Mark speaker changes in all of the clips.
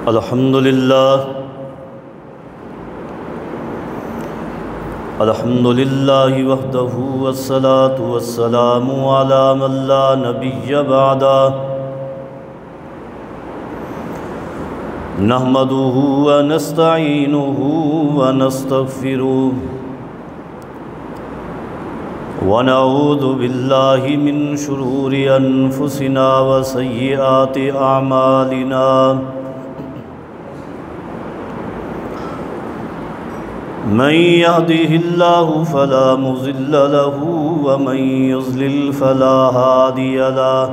Speaker 1: الحمد للہ وحدہ والصلاة والسلام علی من لا نبی بعدہ نحمدہ ونستعینہ ونستغفرہ ونعوذ باللہ من شرور انفسنا وسیئات اعمالنا من يهده الله فلا مضل له ومن يضلل فلا هادي له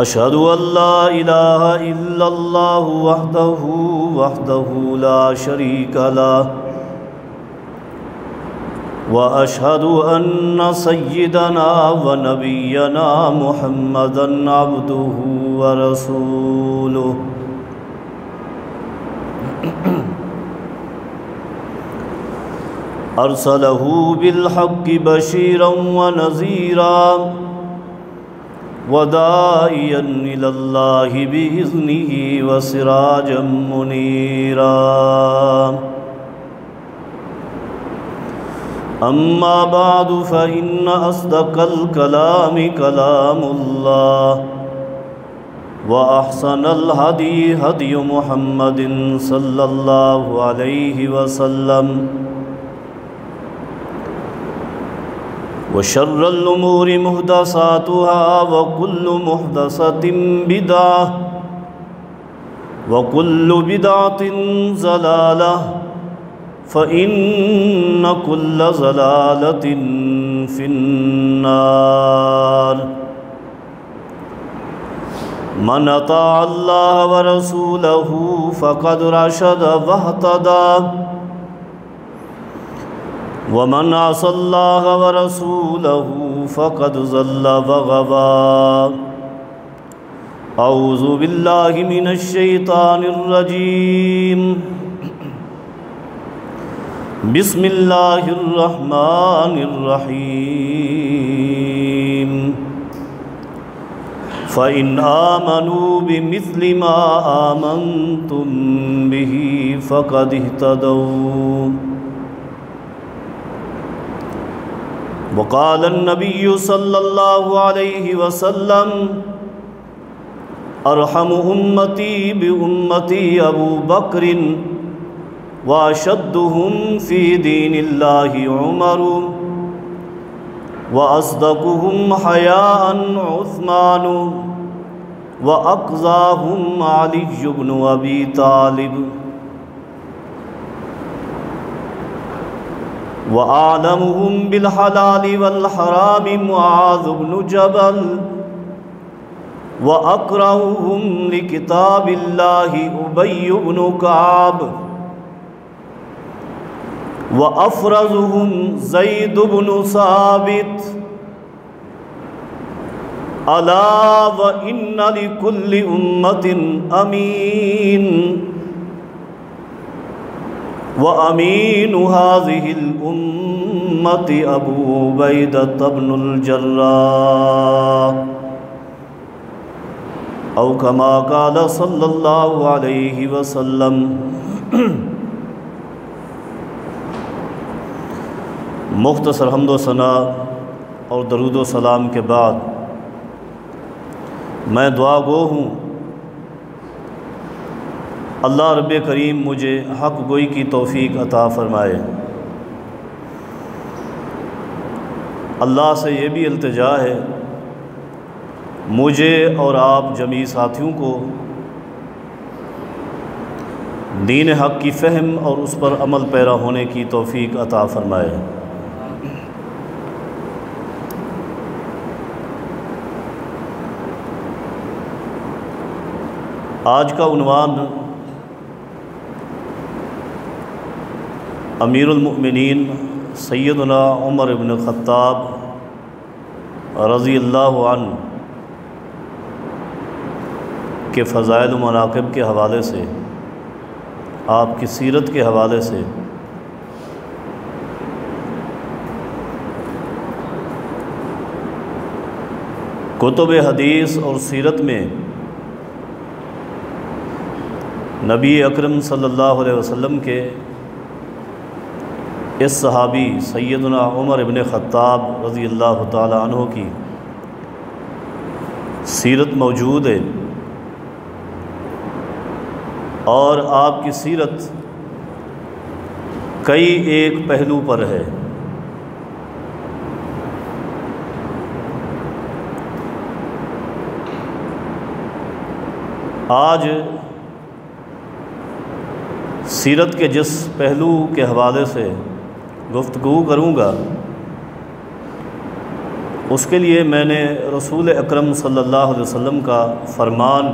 Speaker 1: أشهد أن لا إله إلا الله وحده لا شريك له وأشهد أن سيدنا ونبينا محمدًا عبده ورسوله أرسله بالحق بشيرا ونذيرا وداعيا إلى الله بإذنه وسراجا منيرا أما بعد فإن أصدق الكلام كلام الله وأحسن الهدي هدي محمد صلى الله عليه وسلم وشر الأمور محدثاتها وكل محدثة بدعة وكل بدعة ضلالة فإن كل ضلالة في النار من أطاع الله ورسوله فقد رشد واهتدى ومن عصى الله ورسوله فقد ضل وغوى أعوذ بالله من الشيطان الرجيم بسم الله الرحمن الرحيم فإن آمنوا بمثل ما آمنتم به فقد اهتدوا وقال النبي صلى الله عليه وسلم أرحم أمتي بأمتي أبو بكر وأشدهم في دين الله عمر وأصدقهم حياء عثمان وأقضاهم علي بن أبي طالب وأعلمهم بالحلال والحرام معاذ بن جبل وأكرههم لكتاب الله أبي بن كعب وأفرزهم زيد بن ثابت ألا وإن لكل أمة أمين وأمين هذه الأمة أبو عبيدة بن الجراح أو كما قال صلى الله عليه وسلم مختصر حمد و ثنا اور درود و سلام کے بعد میں دعا گو ہوں اللہ رب کریم مجھے حق گوئی کی توفیق عطا فرمائے۔ اللہ سے یہ بھی التجا ہے مجھے اور آپ جمیع ساتھیوں کو دین حق کی فہم اور اس پر عمل پیرا ہونے کی توفیق عطا فرمائے۔ آج کا عنوان امیر المؤمنین سیدنا عمر بن خطاب رضی اللہ عنہ کے فضائل و مناقب کے حوالے سے، آپ کی سیرت کے حوالے سے کتب حدیث اور سیرت میں نبی اکرم صلی اللہ علیہ وسلم کے اس صحابی سیدنا عمر ابن خطاب رضی اللہ تعالی عنہ کی سیرت موجود ہے، اور آپ کی سیرت کئی ایک پہلو پر ہے۔ آج سیرت کے جس پہلو کے حوالے سے گفتگو کروں گا، اس کے لیے میں نے رسول اکرم صلی اللہ علیہ وسلم کا فرمان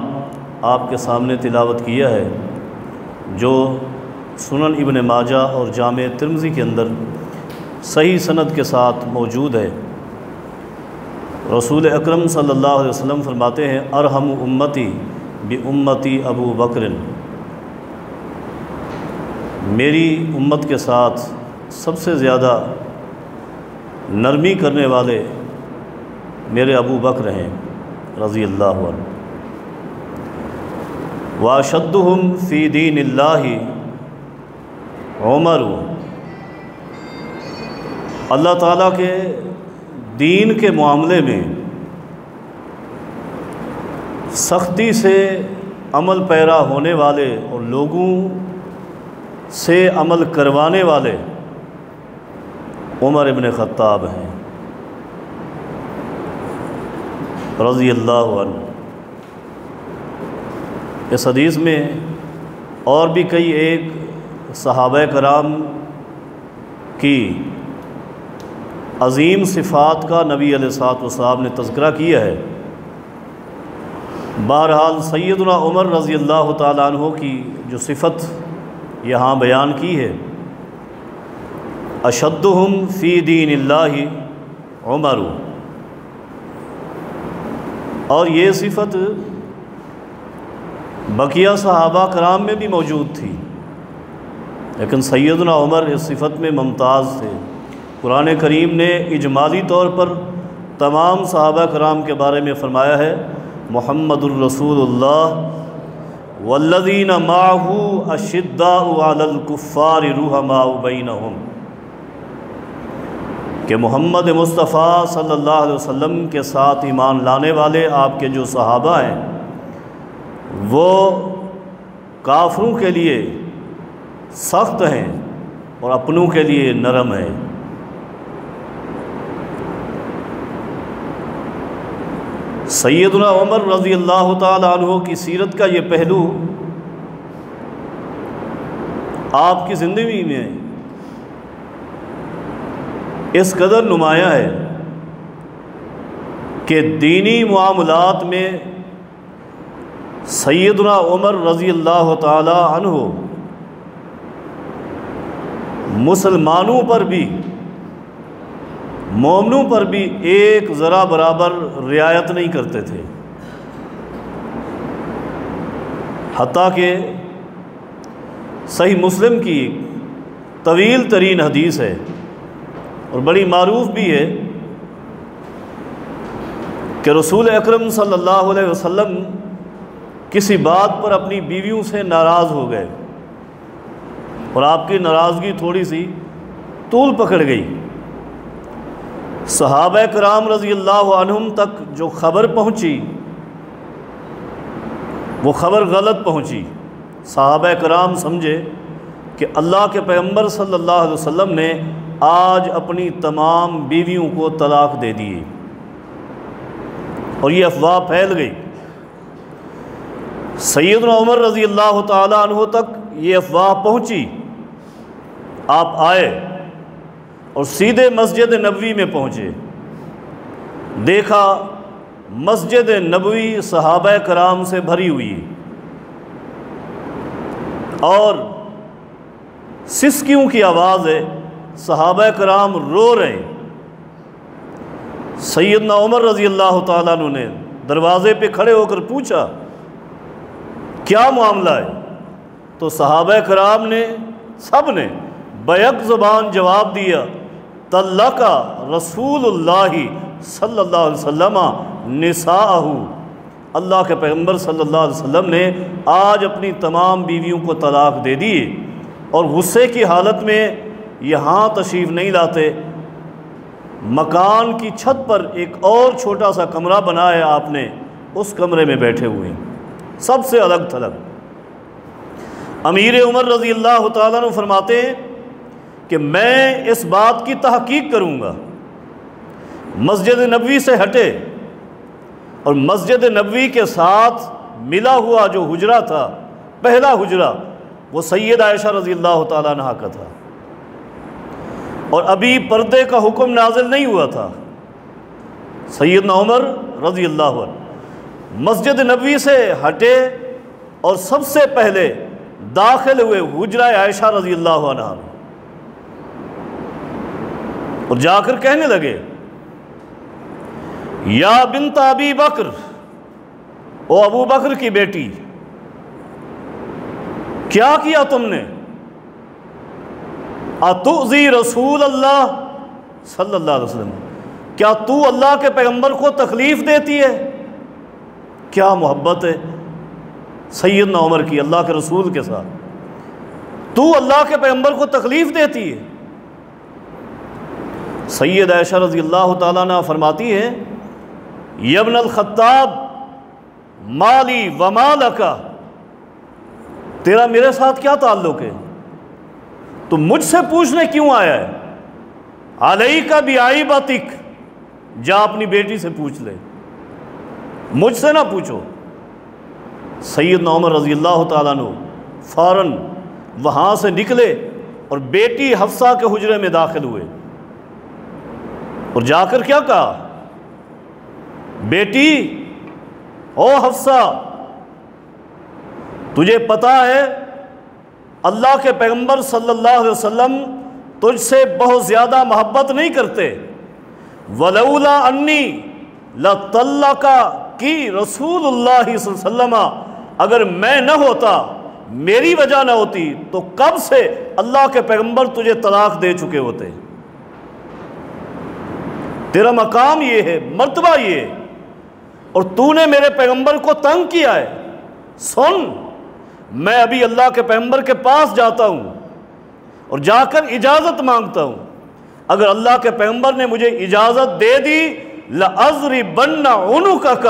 Speaker 1: آپ کے سامنے تلاوت کیا ہے، جو سنن ابن ماجہ اور جامع ترمذی کے اندر صحیح سند کے ساتھ موجود ہے۔ رسول اکرم صلی اللہ علیہ وسلم فرماتے ہیں، ارحم امتی بامتی ابو بکر، میری امت کے ساتھ سب سے زیادہ نرمی کرنے والے میرے ابو بکر ہیں رضی اللہ عنہ۔ واشدہم فی دین اللہ عمر، اللہ تعالیٰ کے دین کے معاملے میں سختی سے عمل پیرا ہونے والے اور لوگوں سے عمل کروانے والے عمر ابن خطاب ہیں رضی اللہ عنہ۔ اس حدیث میں اور بھی کئی ایک صحابہ کرام کی عظیم صفات کا نبی علیہ الصلوۃ والسلام نے تذکرہ کیا ہے۔ بہرحال سیدنا عمر رضی اللہ تعالیٰ عنہ کی جو صفت یہاں بیان کی ہے، اشدہم فی دین اللہ عمر، اور یہ صفت بقیہ صحابہ کرام میں بھی موجود تھی، لیکن سیدنا عمر اس صفت میں ممتاز تھے۔ قرآن کریم نے اجمالی طور پر تمام صحابہ کرام کے بارے میں فرمایا ہے، محمد الرسول اللہ والذین معہ اشداء علی الکفار رحماء بینہم، کہ محمد مصطفیٰ صلی اللہ علیہ وسلم کے ساتھ ایمان لانے والے آپ کے جو صحابہ ہیں، وہ کافروں کے لیے سخت ہیں اور اپنوں کے لیے نرم ہیں۔ سیدنا عمر رضی اللہ تعالی عنہ کی سیرت کا یہ پہلو آپ کی زندگی میں اس قدر نمایاں ہے کہ دینی معاملات میں سیدنا عمر رضی اللہ تعالی عنہ مسلمانوں پر بھی مومنوں پر بھی ایک ذرا برابر رعایت نہیں کرتے تھے، حتیٰ کہ صحیح مسلم کی طویل ترین حدیث ہے اور بڑی معروف بھی ہے کہ رسول اکرم صلی اللہ علیہ وسلم کسی بات پر اپنی بیویوں سے ناراض ہو گئے، اور آپ کی ناراضگی تھوڑی سی طول پکڑ گئی۔ صحابہ کرام رضی اللہ عنہم تک جو خبر پہنچی وہ خبر غلط پہنچی۔ صحابہ کرام سمجھے کہ اللہ کے پیغمبر صلی اللہ علیہ وسلم نے آج اپنی تمام بیویوں کو طلاق دے دیے، اور یہ افواہ پھیل گئی۔ سیدنا عمر رضی اللہ تعالی عنہ تک یہ افواہ پہنچی، آپ آئے اور سیدھے مسجد نبوی میں پہنچے، دیکھا مسجد نبوی صحابہ کرام سے بھری ہوئی اور سسکیوں کی آواز ہے، صحابہ کرام رو رہے ہیں۔ سیدنا عمر رضی اللہ تعالیٰ عنہ نے دروازے پہ کھڑے ہو کر پوچھا کیا معاملہ ہے، تو صحابہ کرام نے سب نے بیک زبان جواب دیا، طلق رسول اللہ صلی اللہ علیہ وسلم نساءہ، اللہ کے پیغمبر صلی اللہ علیہ وسلم نے آج اپنی تمام بیویوں کو طلاق دے دی، اور غصے کی حالت میں یہاں تشریف نہیں لاتے، مکان کی چھت پر ایک اور چھوٹا سا کمرہ بنایا آپ نے، اس کمرے میں بیٹھے ہوئے ہیں، سب سے الگ تھلگ۔ امیر عمر رضی اللہ تعالیٰ عنہ فرماتے ہیں کہ میں اس بات کی تحقیق کروں گا، مسجد نبوی سے ہٹے اور مسجد نبوی کے ساتھ ملا ہوا جو حجرہ تھا، پہلا حجرہ، وہ سید عائشہ رضی اللہ تعالیٰ عنہ کا تھا، اور ابھی پردے کا حکم نازل نہیں ہوا تھا۔ سیدنا عمر رضی اللہ عنہ مسجد نبوی سے ہٹے اور سب سے پہلے داخل ہوئے حجرہ عائشہ رضی اللہ عنہ، اور جا کر کہنے لگے، یا بنت ابی بکر، او ابو بکر کی بیٹی، کیا کیا تم نے؟ اتؤذی رسول اللہ صلی اللہ علیہ وسلم، کیا تو اللہ کے پیغمبر کو تکلیف دیتی ہے؟ کیا محبت ہے سیدنا عمر کی اللہ کے رسول کے ساتھ، تو اللہ کے پیغمبر کو تکلیف دیتی ہے؟ سید عائشہ رضی اللہ تعالیٰ عنہ فرماتی ہے، یا ابن الخطاب مالی وما لکا، تیرا میرے ساتھ کیا تعلق ہے؟ تو مجھ سے پوچھنے کیوں آیا ہے؟ علیک بعیبتک، جا اپنی بیٹی سے پوچھ لے، مجھ سے نہ پوچھو۔ سیدنا عمر رضی اللہ تعالیٰ عنہ فوراً وہاں سے نکلے اور بیٹی حفصہ کے حجرے میں داخل ہوئے، اور جا کر کیا کہا، بیٹی او حفصہ، تجھے پتا ہے اللہ کے پیغمبر صلی اللہ علیہ وسلم تجھ سے بہت زیادہ محبت نہیں کرتے، ولولا انی لطلق کی رسول اللہ صلی اللہ علیہ وسلم، اگر میں نہ ہوتا، میری وجہ نہ ہوتی، تو کب سے اللہ کے پیغمبر تجھے طلاق دے چکے ہوتے۔ تیرا مقام یہ ہے، مرتبہ یہ ہے، اور تو نے میرے پیغمبر کو تنگ کیا ہے۔ سن، میں ابھی اللہ کے پیغمبر کے پاس جاتا ہوں اور جا کر اجازت مانگتا ہوں، اگر اللہ کے پیغمبر نے مجھے اجازت دے دی، لَأَضْرِبَنَّ عُنُقَكَ،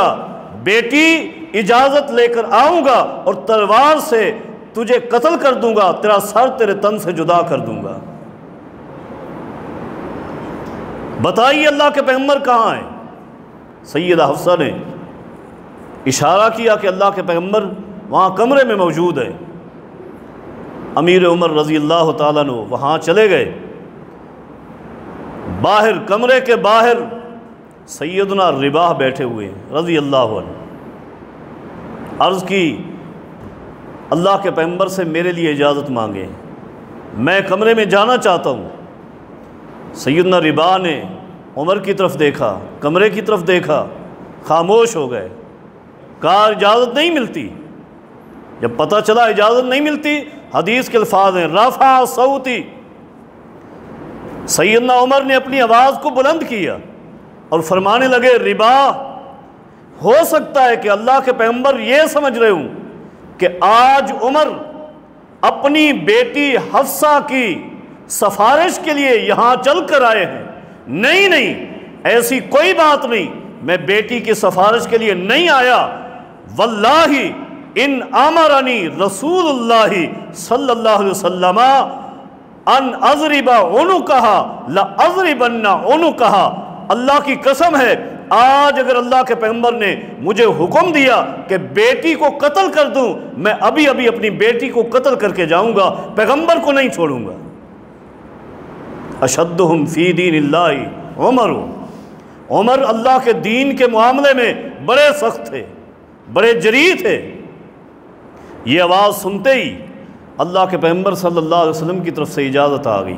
Speaker 1: بیٹی اجازت لے کر آؤں گا اور تلوار سے تجھے قتل کر دوں گا، تیرا سر تیرے تن سے جدا کر دوں گا۔ بتائیے اللہ کے پیغمبر کہاں ہیں؟ سیدہ حفصہ نے اشارہ کیا کہ اللہ کے پیغمبر وہاں کمرے میں موجود ہے۔ امیر عمر رضی اللہ تعالیٰ عنہ وہاں چلے گئے، باہر کمرے کے باہر سیدنا رباح بیٹھے ہوئے رضی اللہ عنہ، عرض کی اللہ کے پیغمبر سے میرے لیے اجازت مانگے، میں کمرے میں جانا چاہتا ہوں۔ سیدنا رباح نے عمر کی طرف دیکھا، کمرے کی طرف دیکھا، خاموش ہو گئے، کہا اجازت نہیں ملتی۔ جب پتہ چلا اجازت نہیں ملتی، حدیث کے الفاظ ہیں رفع صوتی، سیدنا عمر نے اپنی آواز کو بلند کیا اور فرمانے لگے، رباح، ہو سکتا ہے کہ اللہ کے پیغمبر یہ سمجھ رہے ہوں کہ آج عمر اپنی بیٹی حفصہ کی سفارش کے لیے یہاں چل کر آئے ہیں۔ نہیں نہیں، ایسی کوئی بات نہیں، میں بیٹی کی سفارش کے لیے نہیں آیا، واللہ ان امرنی رسول اللہ صلی اللہ علیہ وسلم ان اضرب عنقہا لاضربن عنقہا، اللہ کی قسم ہے آج اگر اللہ کے پیغمبر نے مجھے حکم دیا کہ بیٹی کو قتل کر دوں، میں ابھی ابھی اپنی بیٹی کو قتل کر کے جاؤں گا، پیغمبر کو نہیں چھوڑوں گا۔ اشدہم فی دین اللہ عمر اللہ کے دین کے معاملے میں بڑے سخت تھے، بڑے جری تھے۔ یہ آواز سنتے ہی اللہ کے پیغمبر صلی اللہ علیہ وسلم کی طرف سے اجازت آ گئی،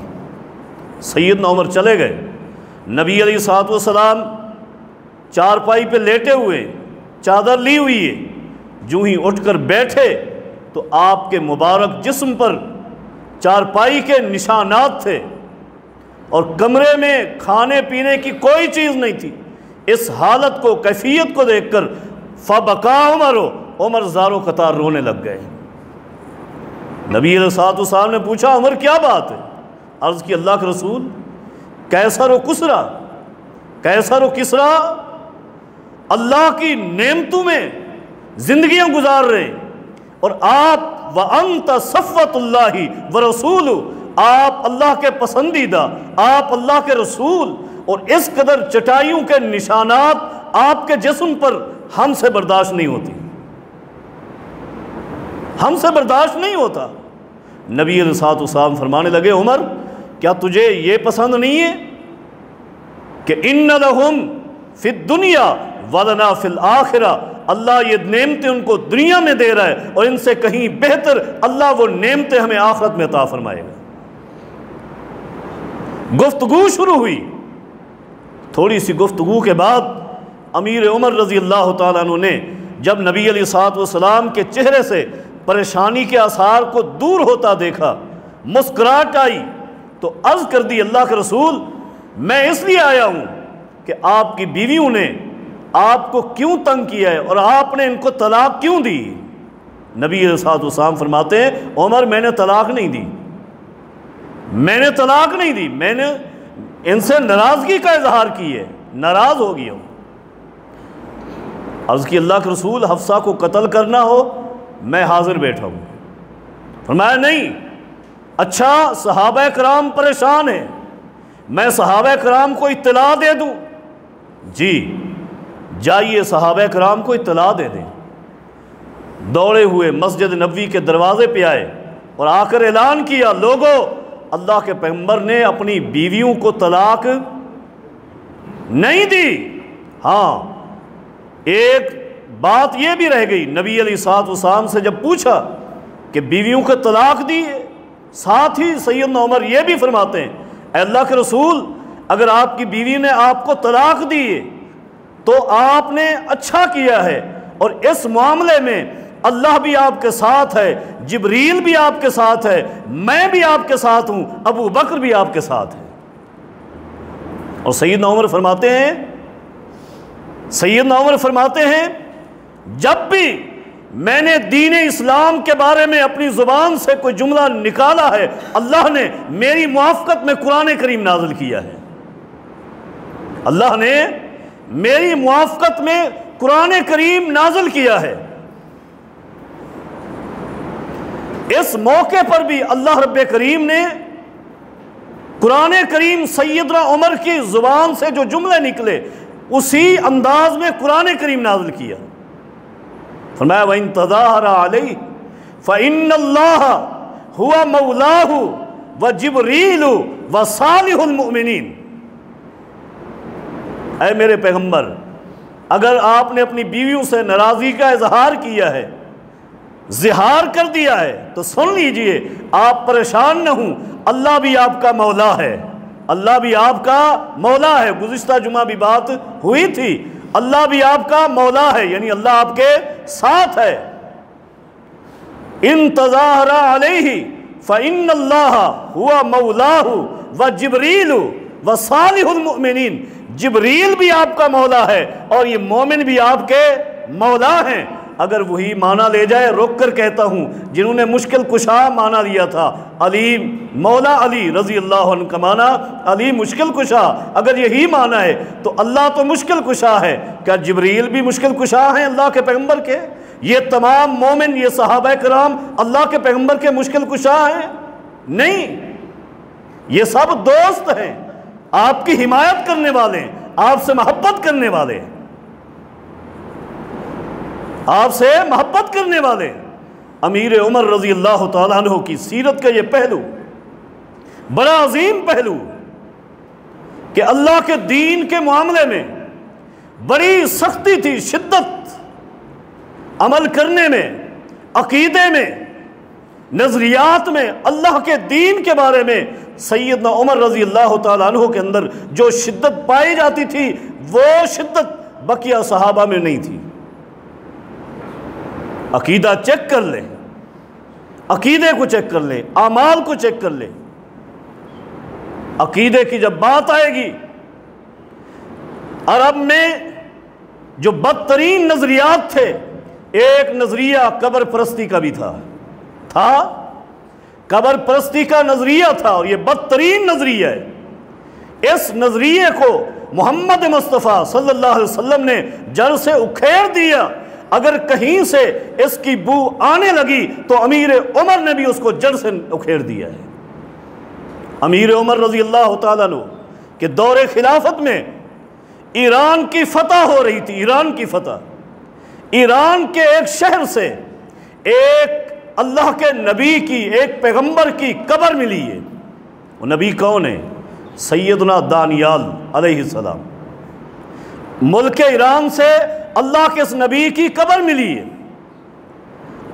Speaker 1: سیدنا عمر چلے گئے۔ نبی علیہ الصلوۃ والسلام چارپائی پہ لیٹے ہوئے، چادر لی ہوئی ہے، جو ہی اٹھ کر بیٹھے تو آپ کے مبارک جسم پر چارپائی کے نشانات تھے، اور کمرے میں کھانے پینے کی کوئی چیز نہیں تھی، اس حالت کو، کیفیت کو دیکھ کر فبکا عمر زاروں قطار رونے لگ گئے۔ نبی علیہ الصلوۃ نے پوچھا عمر کیا بات ہے؟ عرض کی اللہ کے رسول کیسر و کسرا اللہ کی نعمتوں میں زندگیاں گزار رہے، اور آپ وَأَنْتَ صَفْوَةُ اللَّهِ وَرَسُولُهُ، آپ اللہ کے پسندیدہ، آپ اللہ کے رسول، اور اس قدر چٹائیوں کے نشانات آپ کے جسم پر ہم سے برداشت نہیں ہوتی، ہم سے برداشت نہیں ہوتا۔ نبی علیہ الصلوۃ والسلام فرمانے لگے عمر کیا تجھے یہ پسند نہیں ہے کہ ان لہم فی الدنیا ولنا فی الآخرہ، اللہ یہ نعمتیں ان کو دنیا میں دے رہا ہے اور ان سے کہیں بہتر اللہ وہ نعمتیں ہمیں آخرت میں عطا فرمائے گا۔ گفتگو شروع ہوئی، تھوڑی سی گفتگو کے بعد امیر عمر رضی اللہ تعالیٰ عنہ نے جب نبی علیہ الصلوۃ والسلام کے چہرے سے پریشانی کے آثار کو دور ہوتا دیکھا، مسکراہٹ آئی، تو عرض کر دی اللہ کے رسول میں اس لیے آیا ہوں کہ آپ کی بیویوں نے آپ کو کیوں تنگ کیا ہے اور آپ نے ان کو طلاق کیوں دی؟ نبی علیہ الصلوۃ والسلام فرماتے ہیں عمر میں نے طلاق نہیں دی، میں نے ان سے ناراضگی کا اظہار کی ہے، ناراض ہو گیا ہوں۔ عرض کی اللہ کے رسول حفصہ کو قتل کرنا ہو میں حاضر بیٹھا ہوں۔ فرمایا نہیں، اچھا صحابہ کرام پریشان ہیں، میں صحابہ کرام کو اطلاع دے دوں؟ جی جائیے صحابہ کرام کو اطلاع دے دیں۔ دوڑے ہوئے مسجد نبوی کے دروازے پہ آئے اور آ کر اعلان کیا لوگو اللہ کے پیغمبر نے اپنی بیویوں کو طلاق نہیں دی۔ ہاں ایک بات یہ بھی رہ گئی، نبی علیہ الصلوۃ والسلام سے جب پوچھا کہ بیویوں کو طلاق دی ہے، ساتھ ہی سیدنا عمر یہ بھی فرماتے ہیں اے اللہ کے رسول اگر آپ کی بیوی نے آپ کو طلاق دی ہے تو آپ نے اچھا کیا ہے، اور اس معاملے میں اللہ بھی آپ کے ساتھ ہے، جبریل بھی آپ کے ساتھ ہے، میں بھی آپ کے ساتھ ہوں، ابو بکر بھی آپ کے ساتھ ہے۔ اور سیدنا عمر فرماتے ہیں جب بھی میں نے دین اسلام کے بارے میں اپنی زبان سے کوئی جملہ نکالا ہے اللہ نے میری موافقت میں قرآن کریم نازل کیا ہے، اللہ نے میری موافقت میں قرآن کریم نازل کیا ہے۔ اس موقع پر بھی اللہ رب کریم نے قرآن کریم سیدنا عمر کی زبان سے جو جملے نکلے اسی انداز میں قرآن کریم نازل کیا۔ فرمایا وَإِن تَظَاهَرَ عَلَيْهِ فَإِنَّ اللَّهَ هُوَ مَوْلَاهُ وَجِبْرِيلُ وَصَالِحُ الْمُؤْمِنِينَ۔ اے میرے پیغمبر اگر آپ نے اپنی بیویوں سے ناراضگی کا اظہار کیا ہے، زہار کر دیا ہے، تو سن لیجئے آپ پریشان نہ ہوں، اللہ بھی آپ کا مولا ہے، اللہ بھی آپ کا مولا ہے۔ گزشتہ جمعہ بھی بات ہوئی تھی، اللہ بھی آپ کا مولا ہے، یعنی اللہ آپ کے ساتھ ہے۔ ان تظاہر علیہ فإن اللہ ہوا مولاہ وجبریل وصالح المؤمنین، جبریل بھی آپ کا مولا ہے اور یہ مومن بھی آپ کے مولا ہیں۔ اگر وہی معنی لے جائے، رک کر کہتا ہوں، جنہوں نے مشکل کشا معنی لیا تھا، علی مولا علی رضی اللہ عنہ کا معنی علی مشکل کشا، اگر یہی معنی ہے تو اللہ تو مشکل کشا ہے، کیا جبریل بھی مشکل کشا ہیں اللہ کے پیغمبر کے؟ یہ تمام مومن، یہ صحابہ کرام اللہ کے پیغمبر کے مشکل کشا ہیں؟ نہیں، یہ سب دوست ہیں، آپ کی حمایت کرنے والے ہیں، آپ سے محبت کرنے والے ہیں، آپ سے محبت کرنے والے۔ امیر عمر رضی اللہ تعالیٰ عنہ کی سیرت کا یہ پہلو بڑا عظیم پہلو کہ اللہ کے دین کے معاملے میں بڑی سختی تھی، شدت عمل کرنے میں، عقیدے میں، نظریات میں، اللہ کے دین کے بارے میں سیدنا عمر رضی اللہ تعالیٰ عنہ کے اندر جو شدت پائی جاتی تھی وہ شدت بقیہ صحابہ میں نہیں تھی۔ عقیدہ چیک کر لیں، عقیدے کو چیک کر لیں، اعمال کو چیک کر لیں۔ عقیدے کی جب بات آئے گی عرب میں جو بدترین نظریات تھے، ایک نظریہ قبر پرستی کا بھی تھا قبر پرستی کا نظریہ تھا، اور یہ بدترین نظریہ ہے۔ اس نظریے کو محمد مصطفیٰ صلی اللہ علیہ وسلم نے جڑ سے اکھیڑ دیا۔ اگر کہیں سے اس کی بو آنے لگی تو امیر عمر نے بھی اس کو جڑ سے اکھیڑ دیا ہے۔ امیر عمر رضی اللہ تعالیٰ عنہ کہ دور خلافت میں ایران کی فتح ہو رہی تھی، ایران کی فتح، ایران کے ایک شہر سے ایک اللہ کے نبی کی، ایک پیغمبر کی قبر ملی ہے۔ وہ نبی کون ہے؟ سیدنا دانیال علیہ السلام۔ ملک ایران سے اللہ کے اس نبی کی قبر ملی ہے،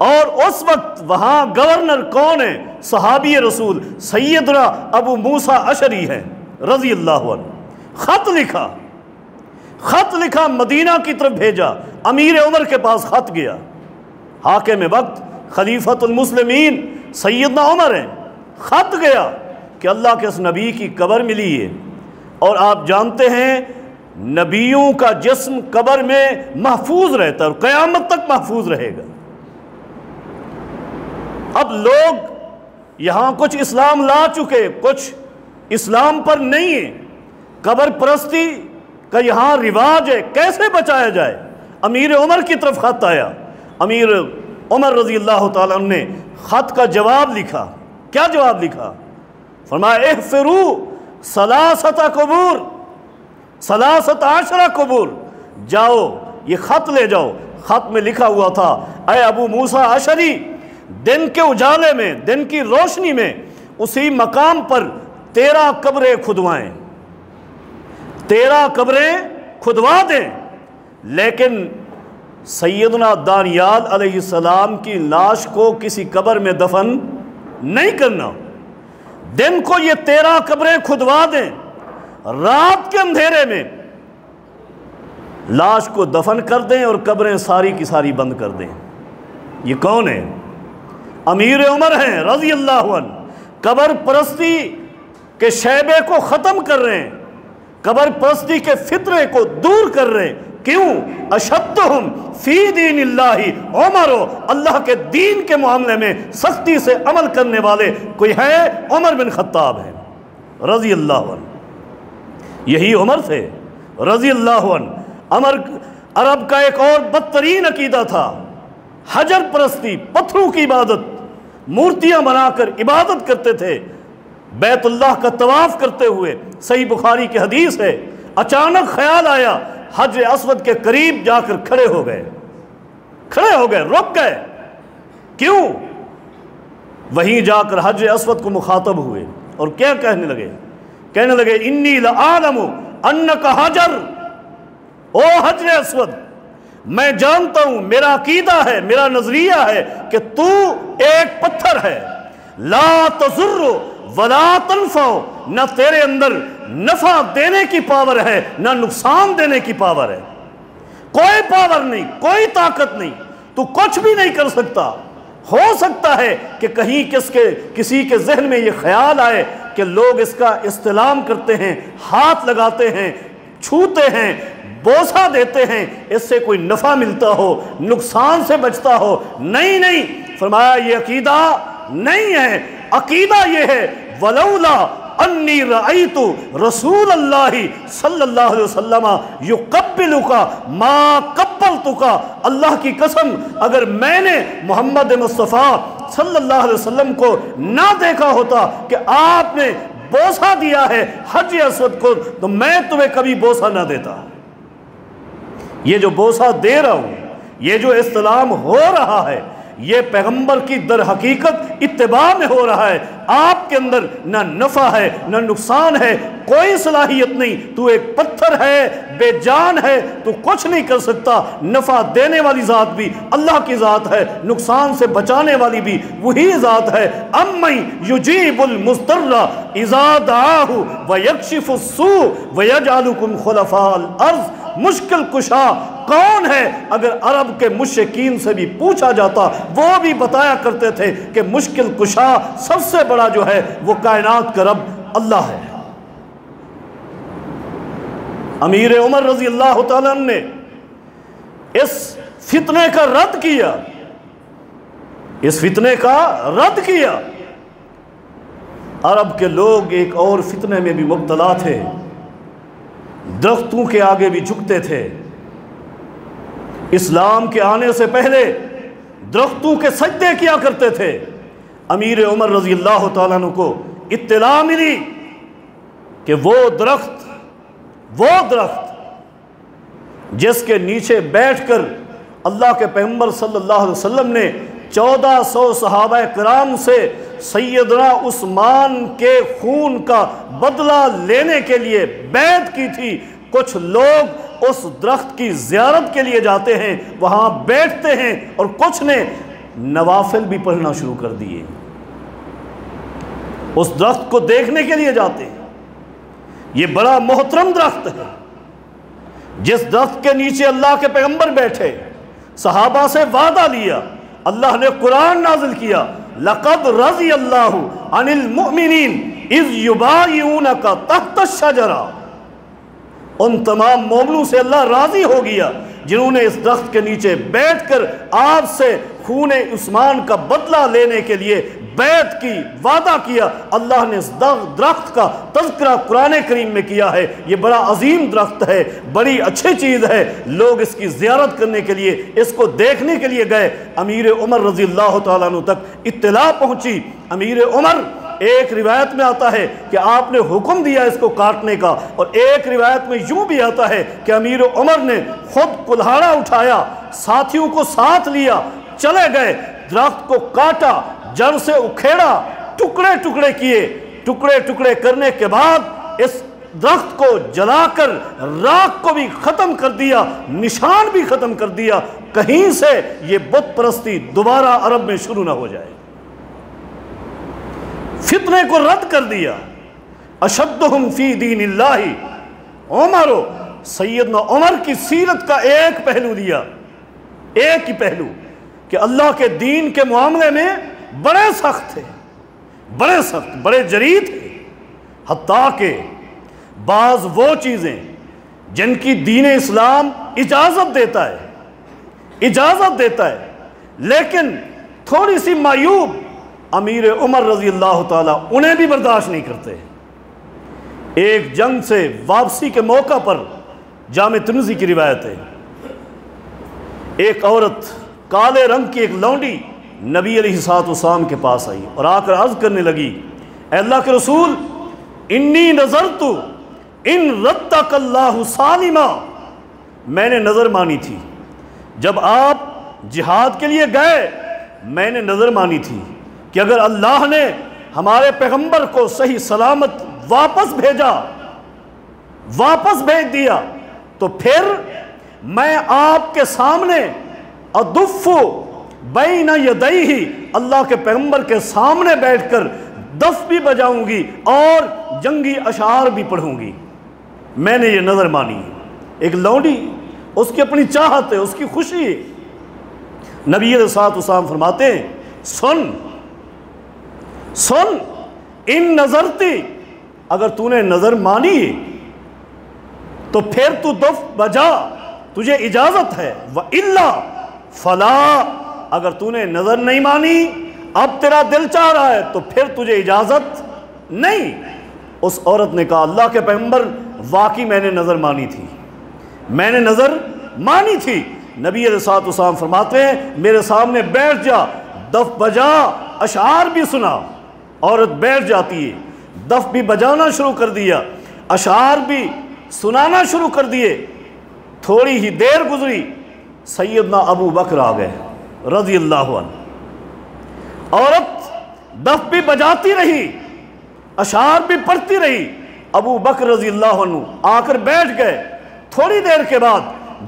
Speaker 1: اور اس وقت وہاں گورنر کون ہے؟ صحابی رسول سیدنا ابو موسیٰ اشعری ہیں رضی اللہ عنہ۔ خط لکھا مدینہ کی طرف بھیجا، امیر عمر کے پاس خط گیا، حاکم وقت خلیفۃ المسلمین سیدنا عمر ہیں، خط گیا کہ اللہ کے اس نبی کی قبر ملی ہے، اور آپ جانتے ہیں نبیوں کا جسم قبر میں محفوظ رہتا ہے اور قیامت تک محفوظ رہے گا۔ اب لوگ یہاں کچھ اسلام لا چکے، کچھ اسلام پر نہیں ہے، قبر پرستی کا یہاں رواج ہے، کیسے بچایا جائے؟ امیر عمر کی طرف خط آیا، امیر عمر رضی اللہ تعالیٰ عنہ نے خط کا جواب لکھا۔ کیا جواب لکھا؟ فرمایا احفروا ثلاثۃ قبور، 13 قبور، جاؤ یہ خط لے جاؤ۔ خط میں لکھا ہوا تھا، اے ابو موسیٰ اشعری، دن کے اجالے میں، دن کی روشنی میں اسی مقام پر 13 قبریں کھدوائیں، 13 قبریں کھدوا دیں، لیکن سیدنا دانیال علیہ السلام کی لاش کو کسی قبر میں دفن نہیں کرنا۔ دن کو یہ 13 قبریں کھدوا دیں، رات کے اندھیرے میں لاش کو دفن کر دیں اور قبریں ساری کی ساری بند کر دیں۔ یہ کون ہے؟ امیر عمر ہیں رضی اللہ عنہ، قبر پرستی کے شیبے کو ختم کر رہے ہیں، قبر پرستی کے فطرے کو دور کر رہے ہیں۔ کیوں؟ اشدہم فی دین اللہ عمر، اللہ کے دین کے معاملے میں سختی سے عمل کرنے والے کوئی ہے؟ عمر بن خطاب ہیں رضی اللہ عنہ۔ یہی عمر تھے رضی اللہ عنہ۔ عرب کا ایک اور بدترین عقیدہ تھا حجر پرستی، پتھروں کی عبادت، مورتیاں بنا کر عبادت کرتے تھے۔ بیت اللہ کا طواف کرتے ہوئے، صحیح بخاری کی حدیث ہے، اچانک خیال آیا، حجر اسود کے قریب جا کر کھڑے ہو گئے، رک گئے۔ کیوں؟ وہیں جا کر حجر اسود کو مخاطب ہوئے اور کیا کہنے لگے انی لعالم انک حجر، او حجر اسود، میں جانتا ہوں، میرا عقیدہ ہے، میرا نظریہ ہے کہ تو ایک پتھر ہے، لا تضر ولا تنفع، نہ تیرے اندر نفع دینے کی پاور ہے نہ نقصان دینے کی پاور ہے، کوئی پاور نہیں، کوئی طاقت نہیں، تو کچھ بھی نہیں کر سکتا۔ ہو سکتا ہے کہ کہیں کسی کے ذہن میں یہ خیال آئے کہ لوگ اس کا استلام کرتے ہیں، ہاتھ لگاتے ہیں، چھوتے ہیں، بوسہ دیتے ہیں، اس سے کوئی نفع ملتا ہو، نقصان سے بچتا ہو۔ نہیں، فرمایا یہ عقیدہ نہیں ہے، عقیدہ یہ ہے ولولا انی رأیت رسول اللہ صلی اللہ علیہ وسلم یقبلک ما قبلتک، اللہ کی قسم اگر میں نے محمد مصطفیٰ صلی اللہ علیہ وسلم کو نہ دیکھا ہوتا کہ آپ نے بوسہ دیا ہے حجر اسود کو، تو میں تمہیں کبھی بوسہ نہ دیتا۔ یہ جو بوسہ دے رہا ہوں، یہ جو استلام ہو رہا ہے، یہ پیغمبر کی در حقیقت اتباع میں ہو رہا ہے۔ آپ کے اندر نہ نفع ہے نہ نقصان ہے، کوئی صلاحیت نہیں، تو ایک پتھر ہے، بے جان ہے، تو کچھ نہیں کر سکتا۔ نفع دینے والی ذات بھی اللہ کی ذات ہے، نقصان سے بچانے والی بھی وہی ذات ہے۔ امن یجیب المضطر اذا دعاہ ویکشف السوء ویجعلکم خلفاء الارض، مشکل کشا کون ہے؟ اگر عرب کے مشرکین سے بھی پوچھا جاتا، وہ بھی بتایا کرتے تھے کہ مشکل کشا سب سے بڑا جو ہے وہ کائنات کا رب اللہ ہے۔ امیر عمر رضی اللہ تعالیٰ عنہ نے اس فتنے کا رد کیا، اس فتنے کا رد کیا۔ عرب کے لوگ ایک اور فتنے میں بھی مبتلا تھے، درختوں کے آگے بھی جھکتے تھے۔ اسلام کے آنے سے پہلے درختوں کے سجدے کیا کرتے تھے۔ امیر عمر رضی اللہ تعالیٰ عنہ کو اطلاع ملی کہ وہ درخت جس کے نیچے بیٹھ کر اللہ کے پیغمبر صلی اللہ علیہ وسلم نے 1400 صحابہ کرام سے سیدنا عثمان کے خون کا بدلہ لینے کے لیے بیعت کی تھی، کچھ لوگ اس درخت کی زیارت کے لیے جاتے ہیں، وہاں بیٹھتے ہیں، اور کچھ نے نوافل بھی پڑھنا شروع کر دیے، اس درخت کو دیکھنے کے لیے جاتے ہیں۔ یہ بڑا محترم درخت ہے، جس درخت کے نیچے اللہ کے پیغمبر بیٹھے، صحابہ سے وعدہ لیا، اللہ نے قرآن نازل کیا، لَقَدْ رَضِيَ اللَّهُ عَنِ الْمُؤْمِنِينَ اِذْ يُبَايِعُونَكَ تَحْتَ الشَّجَرَةِ۔ ان تمام مومنوں سے اللہ راضی ہو گیا جنہوں نے اس درخت کے نیچے بیٹھ کر آپ سے خون عثمان کا بدلہ لینے کے لیے بیعت کی، وعدہ کیا۔ اللہ نے اس درخت کا تذکرہ قرآن کریم میں کیا ہے۔ یہ بڑا عظیم درخت ہے، بڑی اچھی چیز ہے، لوگ اس کی زیارت کرنے کے لیے، اس کو دیکھنے کے لیے گئے۔ امیر عمر رضی اللہ تعالیٰ عنہ تک اطلاع پہنچی۔ امیر عمر، ایک روایت میں آتا ہے کہ آپ نے حکم دیا اس کو کاٹنے کا، اور ایک روایت میں یوں بھی آتا ہے کہ امیر عمر نے خود کلہاڑا اٹھایا، ساتھیوں کو ساتھ لیا، چلے گئے، درخت کو کاٹا، جڑ سے اکھیڑا، ٹکڑے ٹکڑے کیے، ٹکڑے ٹکڑے کرنے کے بعد اس درخت کو جلا کر راکھ کو بھی ختم کر دیا، نشان بھی ختم کر دیا، کہیں سے یہ بت پرستی دوبارہ عرب میں شروع نہ ہو جائے۔ فتنے کو رد کر دیا۔ اشدہم فی دین اللہ عمر، سیدنا عمر کی سیرت کا ایک پہلو دیا، ایک ہی پہلو، کہ اللہ کے دین کے معاملے میں بڑے سخت تھے، بڑے سخت، بڑے جری تھے، حتیٰ کہ بعض وہ چیزیں جن کی دین اسلام اجازت دیتا ہے، لیکن تھوڑی سی معیوب، امیر عمر رضی اللہ تعالیٰ انہیں بھی برداشت نہیں کرتے۔ ایک جنگ سے واپسی کے موقع پر، جامع ترمذی کی روایت ہے، ایک عورت کالے رنگ کی ایک لونڈی نبی علیہ السلام کے پاس آئی اور آ کر عرض کرنے لگی، اے اللہ کے رسول، انی نظرت ان ردک اللہ سالما، میں نے نظر مانی تھی، جب آپ جہاد کے لیے گئے میں نے نظر مانی تھی کہ اگر اللہ نے ہمارے پیغمبر کو صحیح سلامت واپس بھیج دیا تو پھر میں آپ کے سامنے ادف بین یدیہ، اللہ کے پیغمبر کے سامنے بیٹھ کر دف بھی بجاؤں گی اور جنگی اشعار بھی پڑھوں گی۔ میں نے یہ نظر مانی۔ ایک لونڈی، اس کی اپنی چاہت ہے، اس کی خوشی ہے۔ نبی علیہ السلام فرماتے ہیں، سن ان نظرتی، اگر تو نے نظر مانی تو پھر تو دف بجا، تجھے اجازت ہے، وَإِلَّا فَلَا، اگر تو نے نظر نہیں مانی، اب تیرا دل چاہ رہا ہے تو پھر تجھے اجازت نہیں۔ اس عورت نے کہا، اللہ کے پیغمبر، واقعی میں نے نظر مانی تھی۔ نبی علیہ السلام فرماتے ہیں، میرے سامنے بیٹھ جا، دف بجا، اشعار بھی سنا۔ عورت بیٹھ جاتی ہے، دف بھی بجانا شروع کر دیا، اشعار بھی سنانا شروع کر دیے۔ تھوڑی ہی دیر گزری، سیدنا ابو بکر آ گئے رضی اللہ عنہ۔ عورت دف بھی بجاتی رہی، اشعار بھی پڑھتی رہی، ابو بکر رضی اللہ عنہ آ کر بیٹھ گئے۔ تھوڑی دیر کے بعد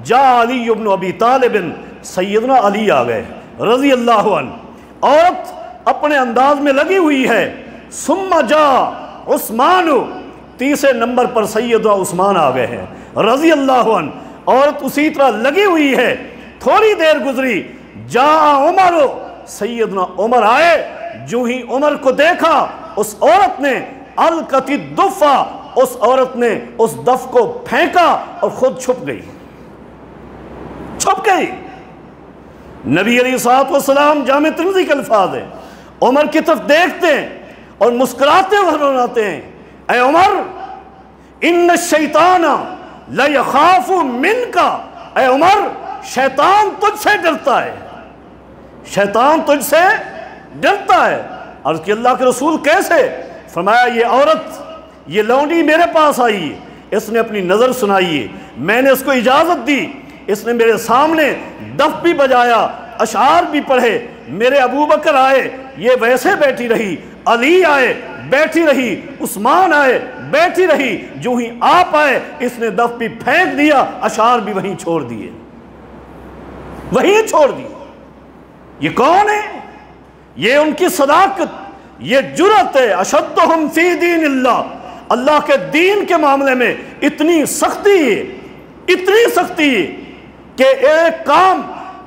Speaker 1: جا علی ابن ابی طالب، سیدنا علی آ گئے رضی اللہ عنہ۔ عورت اپنے انداز میں لگی ہوئی ہے۔ ثم جا عثمان، تیسرے نمبر پر سیدنا عثمان آ گئے ہیں رضی اللہ عنہ۔ عورت اسی طرح لگی ہوئی ہے۔ تھوڑی دیر گزری، جا عمر، سیدنا عمر آئے۔ جو ہی عمر کو دیکھا، اس عورت نے القتی الدفا، اس عورت نے اس دف کو پھینکا اور خود چھپ گئی، چھپ گئی۔ نبی علیہ السلام، جامع ترمذی کے الفاظ ہیں، عمر کی طرف دیکھتے ہیں اور مسکراتے ہوئے فرماتے ہیں، اے عمر ان الشیطان لیخاف منک، اے عمر شیطان تجھ سے ڈرتا ہے، شیطان تجھ سے ڈرتا ہے۔ عرض کی اللہ کے رسول کیسے؟ فرمایا یہ عورت، یہ لونڈی میرے پاس آئی ہے، اس نے اپنی نظر سنائی ہے، میں نے اس کو اجازت دی، اس نے میرے سامنے دف بھی بجایا، اشعار بھی پڑھے، میرے ابو بکر آئے یہ ویسے بیٹھی رہی، علی آئے بیٹھی رہی، عثمان آئے بیٹھی رہی، جو ہی آپ آئے اس نے دف بھی پھینک دیا، اشعار بھی وہیں چھوڑ دیے، وہیں چھوڑ دیے۔ یہ کون ہے؟ یہ ان کی صداقت، یہ جرأت ہے۔ اشدہم فی دین اللہ، اللہ کے دین کے معاملے میں اتنی سختی ہے، اتنی سختی ہے کہ ایک کام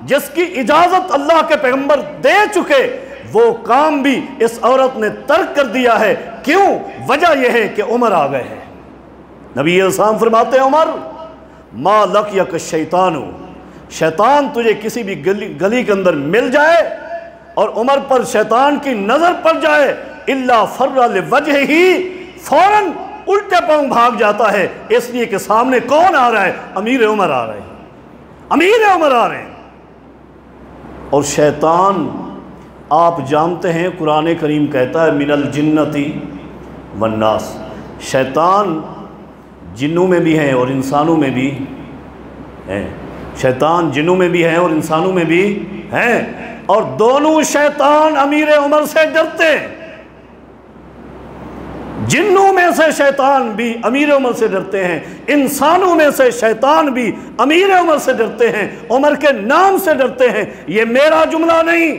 Speaker 1: جس کی اجازت اللہ کے پیغمبر دے چکے وہ کام بھی اس عورت نے ترک کر دیا ہے۔ کیوں؟ وجہ یہ ہے کہ عمر آ گئے ہیں۔ نبی علیہ السلام فرماتے ہیں عمر ما لقیک الشیطان، شیطان تجھے کسی بھی گلی کے اندر مل جائے اور عمر پر شیطان کی نظر پڑ جائے الا فر لوجہہ، فوراً الٹے پاؤں بھاگ جاتا ہے، اس لیے کہ سامنے کون آ رہا ہے؟ امیر عمر آ رہے ہیں، امیر عمر آ رہے ہیں۔ اور شیطان آپ جانتے ہیں قرآن کریم کہتا ہے من الجنتی والناس، شیطان جنوں میں بھی ہیں اور انسانوں میں بھی ہیں، شیطان جنوں میں بھی ہیں اور انسانوں میں بھی ہیں، اور دونوں شیطان امیر عمر سے ڈرتے ہیں۔ جنوں میں سے شیطان بھی امیر عمر سے ڈرتے ہیں، انسانوں میں سے شیطان بھی امیر عمر سے ڈرتے ہیں، عمر کے نام سے ڈرتے ہیں۔ یہ میرا جملہ نہیں،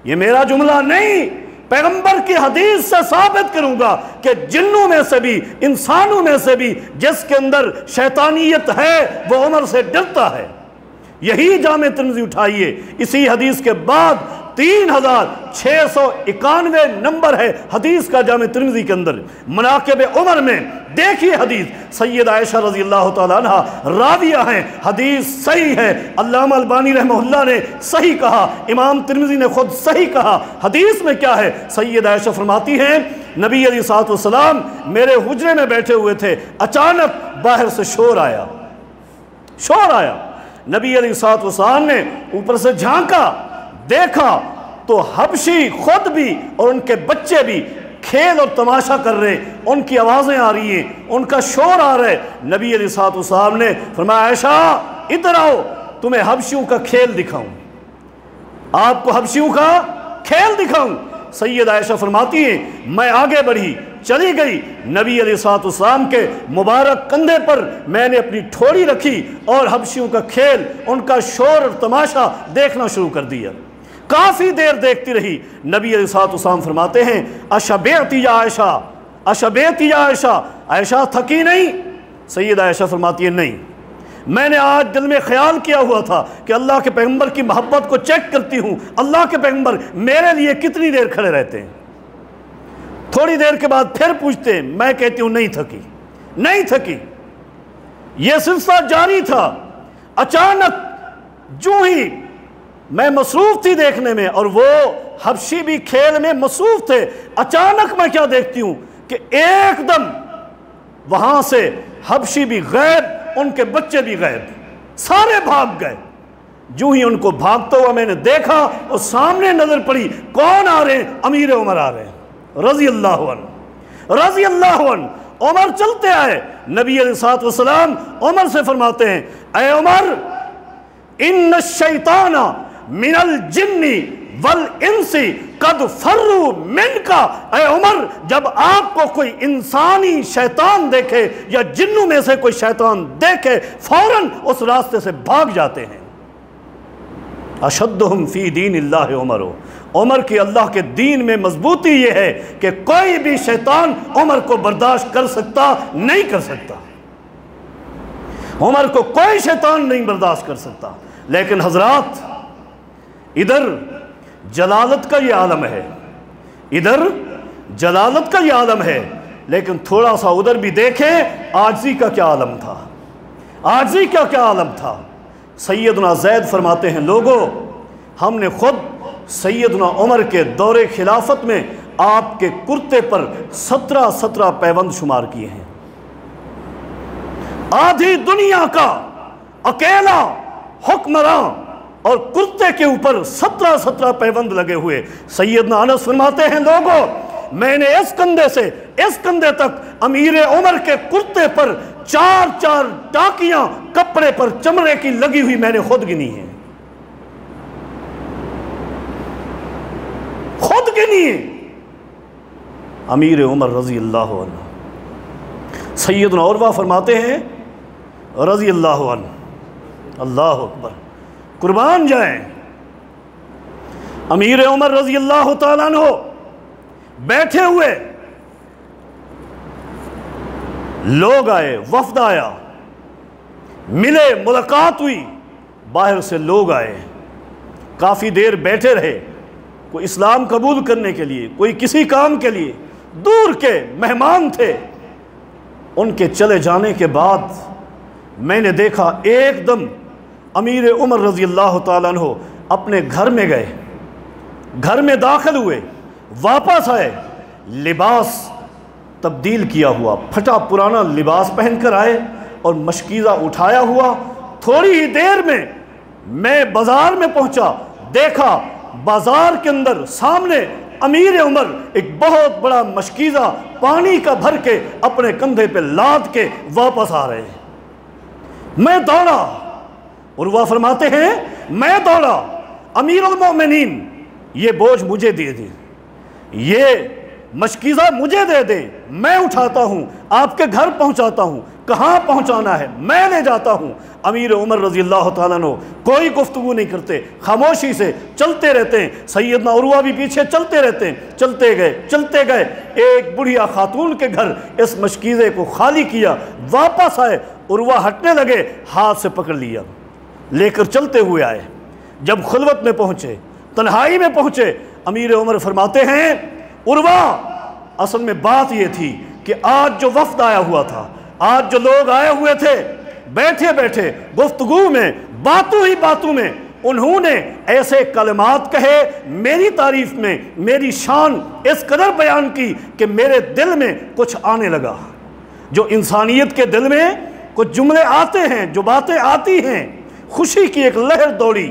Speaker 1: یہ میرا جملہ نہیں، پیغمبر کی حدیث سے ثابت کروں گا کہ جنوں میں سے بھی انسانوں میں سے بھی جس کے اندر شیطانیت ہے وہ عمر سے ڈرتا ہے۔ یہی جامع ترمذی اٹھائیے، اسی حدیث کے بعد 3691 نمبر ہے حدیث کا جامع ترمذی کے اندر، مناقب عمر میں دیکھیے حدیث، سید عائشہ رضی اللہ تعالیٰ عنہ راویہ ہیں، حدیث صحیح ہے، علامہ البانی رحمہ اللہ نے صحیح کہا، امام ترمذی نے خود صحیح کہا۔ حدیث میں کیا ہے؟ سید عائشہ فرماتی ہیں نبی علیہ السلام میرے حجرے میں بیٹھے ہوئے تھے، اچانک باہر سے شور آیا، شور آیا، نبی علیہ السلام نے اوپر سے جھانکا، دیکھا تو حبشی خود بھی اور ان کے بچے بھی کھیل اور تماشا کر رہے، ان کی آوازیں آ رہی ہیں، ان کا شور آ رہا ہے۔ نبی علیہ السلام نے فرمایا عائشہ ادھر آؤ، تمہیں حبشیوں کا کھیل دکھاؤں، آپ کو حبشیوں کا کھیل دکھاؤں۔ سید عائشہ فرماتی ہیں میں آگے بڑھی، چلی گئی، نبی علیہ السلام کے مبارک کندھے پر میں نے اپنی ٹھوڑی رکھی اور حبشیوں کا کھیل، ان کا شور اور تماشا دیکھنا شروع کر دیا۔ کافی دیر دیکھتی رہی۔ نبی علیہ السلام فرماتے ہیں اشبعتی یا عائشہ، اشبعتی یا عائشہ، عائشہ تھکی نہیں؟ سید عائشہ فرماتی ہے نہیں، میں نے آج دل میں خیال کیا ہوا تھا کہ اللہ کے پیغمبر کی محبت کو چیک کرتی ہوں، اللہ کے پیغمبر میرے لیے کتنی دیر کھڑے رہتے ہیں؟ تھوڑی دیر کے بعد پھر پوچھتے ہیں، میں کہتی ہوں نہیں تھکی، نہیں تھکی۔ یہ سلسلہ جاری تھا، اچانک جو ہی میں مصروف تھی دیکھنے میں اور وہ حبشی بھی کھیل میں مصروف تھے، اچانک میں کیا دیکھتی ہوں کہ ایک دم وہاں سے حبشی بھی غائب، ان کے بچے بھی غائب، سارے بھاگ گئے۔ جو ہی ان کو بھاگتا ہوا میں نے دیکھا اور سامنے نظر پڑی، کون آ رہے ہیں؟ امیر عمر آ رہے ہیں رضی اللہ عنہ، رضی اللہ عنہ۔ عمر چلتے آئے، نبی علیہ السلام عمر سے فرماتے ہیں اے عمر ان الشیطان من الجن والانس قد فروا منک، اے عمر جب آپ کو کوئی انسانی شیطان دیکھے یا جنوں میں سے کوئی شیطان دیکھے فوراً اس راستے سے بھاگ جاتے ہیں۔ اشدہم فی دین اللہ عمر، عمر کی اللہ کے دین میں مضبوطی یہ ہے کہ کوئی بھی شیطان عمر کو برداشت کر سکتا نہیں کر سکتا، عمر کو کوئی شیطان نہیں برداشت کر سکتا۔ لیکن حضرات ادھر جلالت کا یہ عالم ہے، ادھر جلالت کا یہ عالم ہے، لیکن تھوڑا سا ادھر بھی دیکھیں عاجزی کا کیا عالم تھا، عاجزی کا کیا عالم تھا۔ سیدنا زید فرماتے ہیں لوگوں ہم نے خود سیدنا عمر کے دور خلافت میں آپ کے کرتے پر 17 پیوند شمار کیے ہیں۔ آدھی دنیا کا اکیلا حکمراں اور کرتے کے اوپر 17 پیوند لگے ہوئے۔ سیدنا انس فرماتے ہیں لوگوں میں نے اس کندھے سے اس کندھے تک امیر عمر کے کرتے پر 4 ٹاکیاں کپڑے پر چمڑے کی لگی ہوئی میں نے خود گنی ہیں، خود گنی ہیں۔ امیر عمر رضی اللہ عنہ۔ سیدنا عروہ فرماتے ہیں رضی اللہ عنہ، اللہ اکبر، قربان جائیں، امیر عمر رضی اللہ تعالیٰ عنہ بیٹھے ہوئے، لوگ آئے، وفد آیا، ملے، ملاقات ہوئی، باہر سے لوگ آئے، کافی دیر بیٹھے رہے، کوئی اسلام قبول کرنے کے لیے، کوئی کسی کام کے لیے، دور کے مہمان تھے۔ ان کے چلے جانے کے بعد میں نے دیکھا ایک دم امیر عمر رضی اللہ تعالیٰ عنہ اپنے گھر میں گئے، گھر میں داخل ہوئے، واپس آئے، لباس تبدیل کیا ہوا، پھٹا پرانا لباس پہن کر آئے اور مشکیزہ اٹھایا ہوا۔ تھوڑی ہی دیر میں بازار میں پہنچا، دیکھا بازار کے اندر سامنے امیر عمر ایک بہت بڑا مشکیزہ پانی کا بھر کے اپنے کندھے پہ لاد کے واپس آ رہے ہیں۔ میں دوڑا، عروہ فرماتے ہیں میں دوڑا، امیر المومنین یہ بوجھ مجھے دے دیں، یہ مشکیزہ مجھے دے دیں، میں اٹھاتا ہوں، آپ کے گھر پہنچاتا ہوں، کہاں پہنچانا ہے میں لے جاتا ہوں۔ امیر عمر رضی اللہ تعالیٰ عنہ کوئی گفتگو نہیں کرتے، خاموشی سے چلتے رہتے ہیں۔ سیدنا عروہ بھی پیچھے چلتے رہتے ہیں، چلتے گئے، ایک بڑھیا خاتون کے گھر اس مشکیزے کو خالی کیا، واپس آئے، عروہ ہٹنے لگے، ہاتھ سے پکڑ لیا، لے کر چلتے ہوئے آئے۔ جب خلوت میں پہنچے، تنہائی میں پہنچے، امیر عمر فرماتے ہیں عروہ اصل میں بات یہ تھی کہ آج جو وفد آیا ہوا تھا، آج جو لوگ آئے ہوئے تھے، بیٹھے بیٹھے گفتگو میں، باتوں میں انہوں نے ایسے کلمات کہے، میری تعریف میں میری شان اس قدر بیان کی کہ میرے دل میں کچھ آنے لگا۔ جو انسانیت کے دل میں کچھ جملے آتے ہیں، جو باتیں آتی ہیں، خوشی کی ایک لہر دوڑی،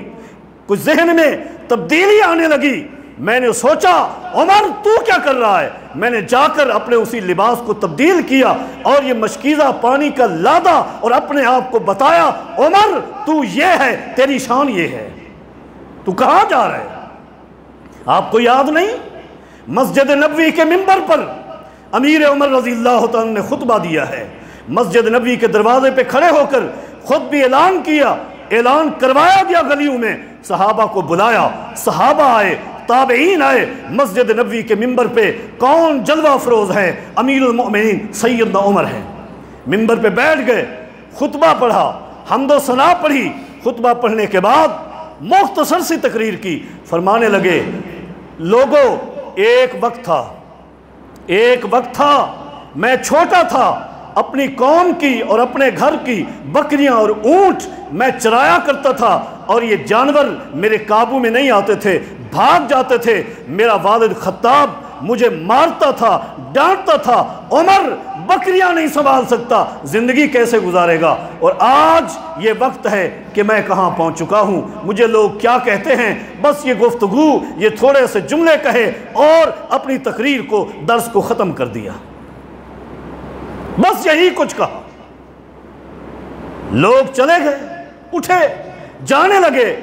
Speaker 1: کچھ ذہن میں تبدیلی آنے لگی۔ میں نے سوچا عمر تو کیا کر رہا ہے؟ میں نے جا کر اپنے اسی لباس کو تبدیل کیا اور یہ مشکیزہ پانی کا لادا اور اپنے آپ کو بتایا عمر تو یہ ہے، تیری شان یہ ہے، تو کہاں جا رہا ہے؟ آپ کو یاد نہیں مسجد نبوی کے منبر پر امیر عمر رضی اللہ تعالیٰ نے خطبہ دیا ہے، مسجد نبوی کے دروازے پہ کھڑے ہو کر خود بھی اعلان کیا، اعلان کروایا گیا گلیوں میں، صحابہ کو بلایا، صحابہ آئے، تابعین آئے، مسجد نبوی کے منبر پہ کون جلوہ افروز ہے؟ امیر المؤمنین سیدنا عمر ہیں۔ منبر پہ بیٹھ گئے، خطبہ پڑھا، حمد و ثنا پڑھی، خطبہ پڑھنے کے بعد مختصر سی تقریر کی، فرمانے لگے لوگوں ایک وقت تھا میں چھوٹا تھا، اپنی قوم کی اور اپنے گھر کی بکریاں اور اونٹ میں چرایا کرتا تھا اور یہ جانور میرے قابو میں نہیں آتے تھے، بھاگ جاتے تھے، میرا والد خطاب مجھے مارتا تھا، ڈانٹتا تھا، عمر بکریاں نہیں سنبھال سکتا، زندگی کیسے گزارے گا؟ اور آج یہ وقت ہے کہ میں کہاں پہنچ چکا ہوں، مجھے لوگ کیا کہتے ہیں؟ بس یہ گفتگو، یہ تھوڑے سے جملے کہے اور اپنی تقریر کو، درس کو ختم کر دیا، بس یہی کچھ کہا۔ لوگ چلے گئے، اٹھے، جانے لگے،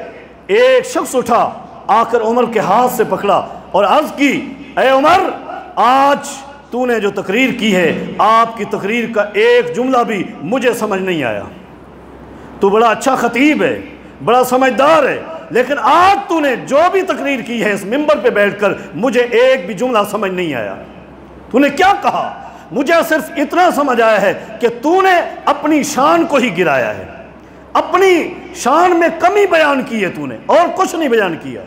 Speaker 1: ایک شخص اٹھا، آ کر عمر کے ہاتھ سے پکڑا اور عرض کی اے عمر آج تو نے جو تقریر کی ہے، آپ کی تقریر کا ایک جملہ بھی مجھے سمجھ نہیں آیا، تو بڑا اچھا خطیب ہے، بڑا سمجھدار ہے، لیکن آج تو نے جو بھی تقریر کی ہے اس منبر پہ بیٹھ کر مجھے ایک بھی جملہ سمجھ نہیں آیا۔ تو نے کیا کہا؟ مجھے صرف اتنا سمجھ آیا ہے کہ تو نے اپنی شان کو ہی گرایا ہے، اپنی شان میں کمی بیان کی ہے تو نے، اور کچھ نہیں بیان کیا۔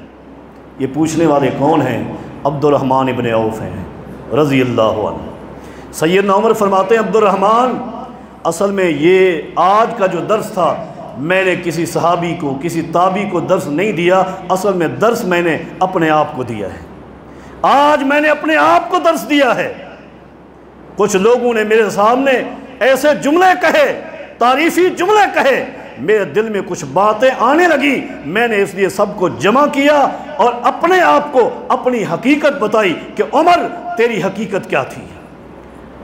Speaker 1: یہ پوچھنے والے کون ہیں؟ عبد الرحمن ابن عوف ہیں رضی اللہ عنہ۔ سیدنا عمر فرماتے ہیں عبد الرحمن اصل میں یہ آج کا جو درس تھا میں نے کسی صحابی کو کسی تابعی کو درس نہیں دیا، اصل میں درس میں نے اپنے آپ کو دیا ہے، آج میں نے اپنے آپ کو درس دیا ہے۔ کچھ لوگوں نے میرے سامنے ایسے جملے کہے، تعریفی جملے کہے، میرے دل میں کچھ باتیں آنے لگی، میں نے اس لیے سب کو جمع کیا اور اپنے آپ کو اپنی حقیقت بتائی کہ عمر تیری حقیقت کیا تھی۔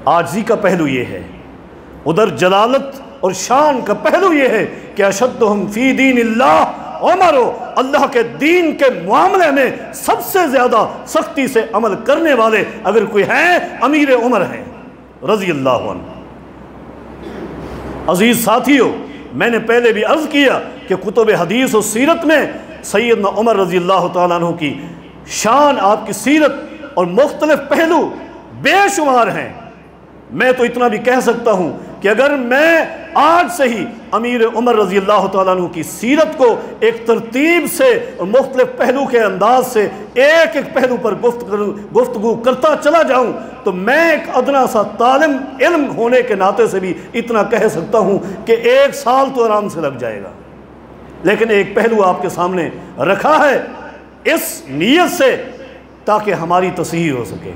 Speaker 1: عاجزی کا پہلو یہ ہے، ادھر جلالت اور شان کا پہلو یہ ہے کہ اشدہم فی دین اللہ عمر، اللہ کے دین کے معاملے میں سب سے زیادہ سختی سے عمل کرنے والے اگر کوئی ہیں امیر عمر ہیں رضی اللہ عنہ۔ عزیز ساتھیو، میں نے پہلے بھی عرض کیا کہ کتب حدیث و سیرت میں سیدنا عمر رضی اللہ تعالیٰ عنہ کی شان، آپ کی سیرت اور مختلف پہلو بے شمار ہیں۔ میں تو اتنا بھی کہہ سکتا ہوں کہ اگر میں آج سے ہی امیر عمر رضی اللہ تعالیٰ عنہ کی سیرت کو ایک ترتیب سے اور مختلف پہلو کے انداز سے ایک ایک پہلو پر گفتگو کرتا چلا جاؤں تو میں ایک ادنا سا طالب علم ہونے کے ناطے سے بھی اتنا کہہ سکتا ہوں کہ 1 سال تو آرام سے لگ جائے گا۔ لیکن ایک پہلو آپ کے سامنے رکھا ہے اس نیت سے تاکہ ہماری تصحیح ہو سکے،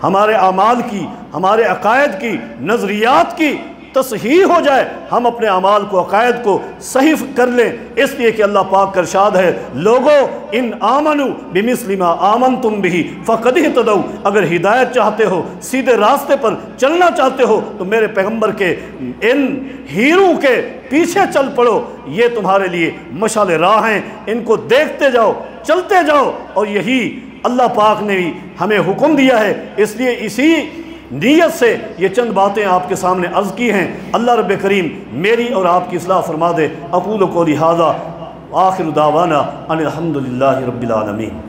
Speaker 1: ہمارے اعمال کی، ہمارے عقائد کی، نظریات کی تصحیح ہو جائے، ہم اپنے اعمال کو، عقائد کو صحیح کر لیں۔ اس لیے کہ اللہ پاک کا ارشاد ہے لوگو ان آمنوا بمثل ما آمنتم بہ فقد اہتدوا، اگر ہدایت چاہتے ہو، سیدھے راستے پر چلنا چاہتے ہو تو میرے پیغمبر کے ان ہیروں کے پیچھے چل پڑو، یہ تمہارے لیے مشعل راہ ہیں، ان کو دیکھتے جاؤ، چلتے جاؤ، اور یہی اللہ پاک نے بھی ہمیں حکم دیا ہے۔ اس لیے اسی نیت سے یہ چند باتیں آپ کے سامنے عرض کی ہیں۔ اللہ رب کریم میری اور آپ کی اصلاح فرما دے۔ اقول قولی ھذا وآخر دعوانا ان الحمد للہ رب العالمین۔